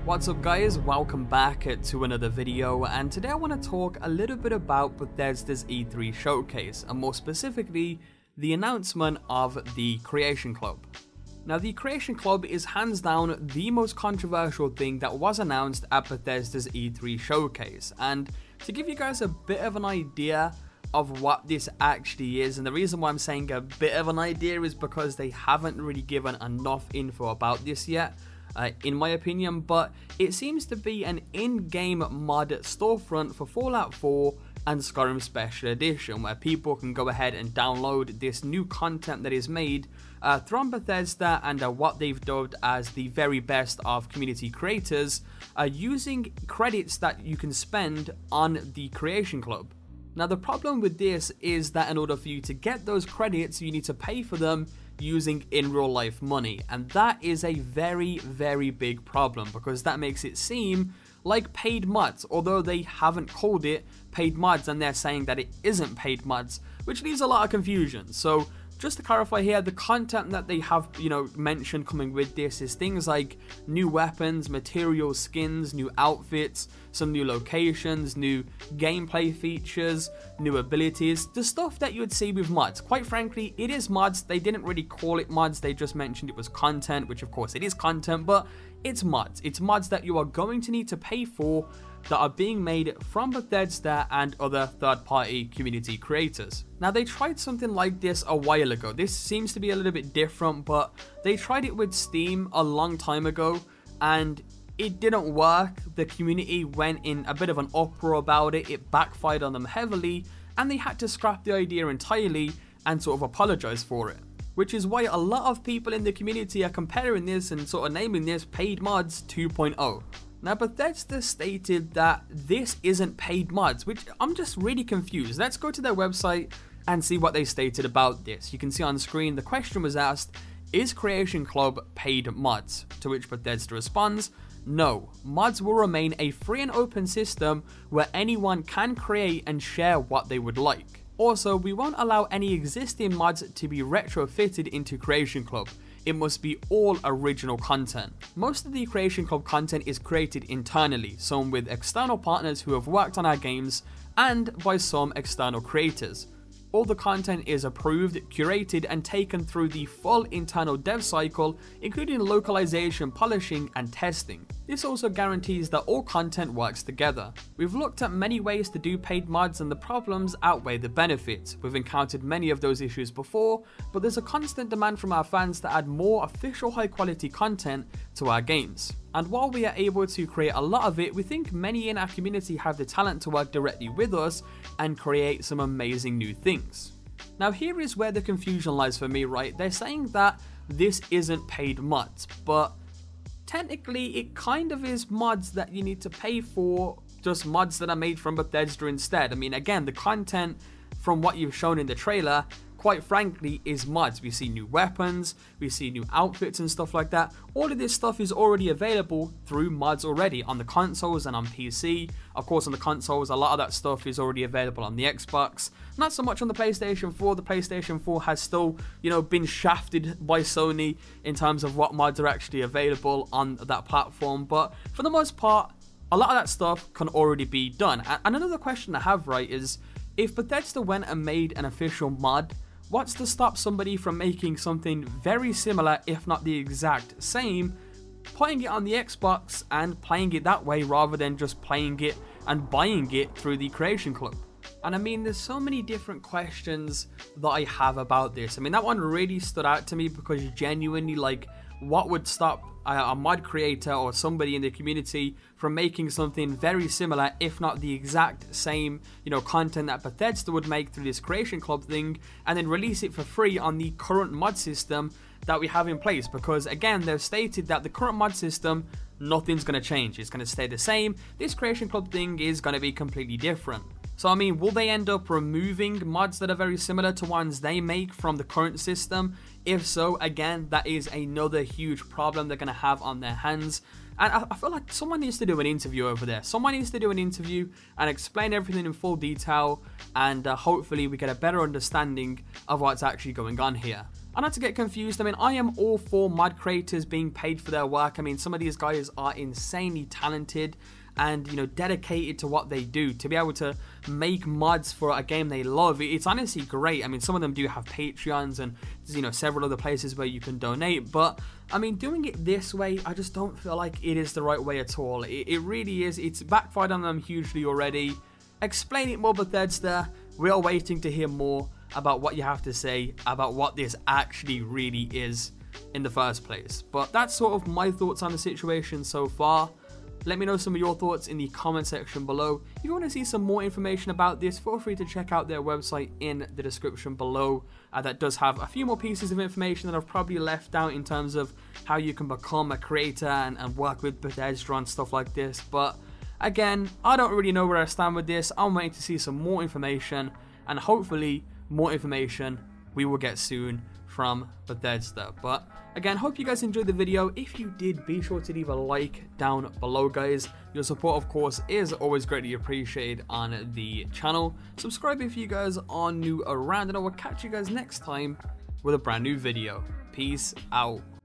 What's up guys, welcome back to another video, and today I want to talk a little bit about Bethesda's E3 showcase, and more specifically the announcement of the Creation Club. Now the Creation Club is hands down the most controversial thing that was announced at Bethesda's E3 showcase, and to give you guys a bit of an idea of what this actually is, and the reason why I'm saying a bit of an idea is because they haven't really given enough info about this yet. In my opinion, but it seems to be an in-game mod storefront for Fallout 4 and SKYRIM Special Edition, where people can go ahead and download this new content that is made from Bethesda and what they've dubbed as the very best of community creators, using credits that you can spend on the Creation Club. Now the problem with this is that in order for you to get those credits, you need to pay for them using in real life money, and that is a very big problem, because that makes it seem like paid mods, although they haven't called it paid mods and they're saying that it isn't paid mods, which leaves a lot of confusion. So just to clarify here, the content that they have, mentioned coming with this is things like new weapons, materials, skins, new outfits, some new locations, new gameplay features, new abilities, the stuff that you would see with mods. Quite frankly, it is mods. They didn't really call it mods, they just mentioned it was content, which of course it is content, but it's mods. It's mods that you are going to need to pay for, that are being made from Bethesda and other third-party community creators. Now they tried something like this a while ago. This seems to be a little bit different, but they tried it with Steam a long time ago and it didn't work. The community went in a bit of an uproar about it. It backfired on them heavily and they had to scrap the idea entirely and sort of apologize for it. Which is why a lot of people in the community are comparing this and sort of naming this Paid Mods 2.0. Now Bethesda stated that this isn't paid mods, which I'm just really confused. Let's go to their website and see what they stated about this. You can see on screen the question was asked, is Creation Club paid mods? To which Bethesda responds, no, mods will remain a free and open system where anyone can create and share what they would like. Also, we won't allow any existing mods to be retrofitted into Creation Club. It must be all original content. Most of the Creation Club content is created internally, some with external partners who have worked on our games, and by some external creators. All the content is approved, curated, and taken through the full internal dev cycle, including localization, polishing, and testing. This also guarantees that all content works together. We've looked at many ways to do paid mods and the problems outweigh the benefits. We've encountered many of those issues before, but there's a constant demand from our fans to add more official high quality content to our games. And while we are able to create a lot of it, we think many in our community have the talent to work directly with us and create some amazing new things. Now here is where the confusion lies for me, right? They're saying that this isn't paid mods, but technically it kind of is mods that you need to pay for, just mods that are made from Bethesda instead. I mean, again, the content from what you've shown in the trailer, quite frankly, is mods. We see new weapons, we see new outfits and stuff like that. All of this stuff is already available through mods already on the consoles and on PC. Of course, on the consoles, a lot of that stuff is already available on the Xbox. Not so much on the PlayStation 4. The PlayStation 4 has still, been shafted by Sony in terms of what mods are actually available on that platform. But for the most part, a lot of that stuff can already be done. And another question I have, right, is if Bethesda went and made an official mod, what's to stop somebody from making something very similar, if not the exact same, putting it on the Xbox and playing it that way rather than just playing it and buying it through the Creation Club? And I mean, there's so many different questions that I have about this. I mean, that one really stood out to me because genuinely, what would stop a mod creator or somebody in the community from making something very similar, if not the exact same, content that Bethesda would make through this Creation Club thing, and then release it for free on the current mod system that we have in place? Because again, they've stated that the current mod system, nothing's going to change. It's going to stay the same. This Creation Club thing is going to be completely different. So I mean, will they end up removing mods that are very similar to ones they make from the current system? If so, again, that is another huge problem they're going to have on their hands. And I feel like someone needs to do an interview over there. Someone needs to do an interview and explain everything in full detail, and hopefully we get a better understanding of what's actually going on here. And not to get confused, I mean, I am all for mod creators being paid for their work. I mean, some of these guys are insanely talented and, you know, dedicated to what they do. To be able to make mods for a game they love, it's honestly great. I mean, some of them do have Patreons and, you know, several other places where you can donate, but I mean, doing it this way, I just don't feel like it is the right way at all. It really is. It's backfired on them hugely already. Explain it more, Bethesda. We are waiting to hear more about what you have to say about what this actually really is in the first place. But that's sort of my thoughts on the situation so far. Let me know some of your thoughts in the comment section below. If you want to see some more information about this, feel free to check out their website in the description below. That does have a few more pieces of information that I've probably left out in terms of how you can become a creator and work with Bethesda and stuff like this. But again, I don't really know where I stand with this. I'm waiting to see some more information, and hopefully more information we will get soon from Bethesda. But again, hope you guys enjoyed the video. If you did, be sure to leave a like down below, guys. Your support, of course, is always greatly appreciated on the channel. Subscribe if you guys are new around, and I will catch you guys next time with a brand new video. Peace out.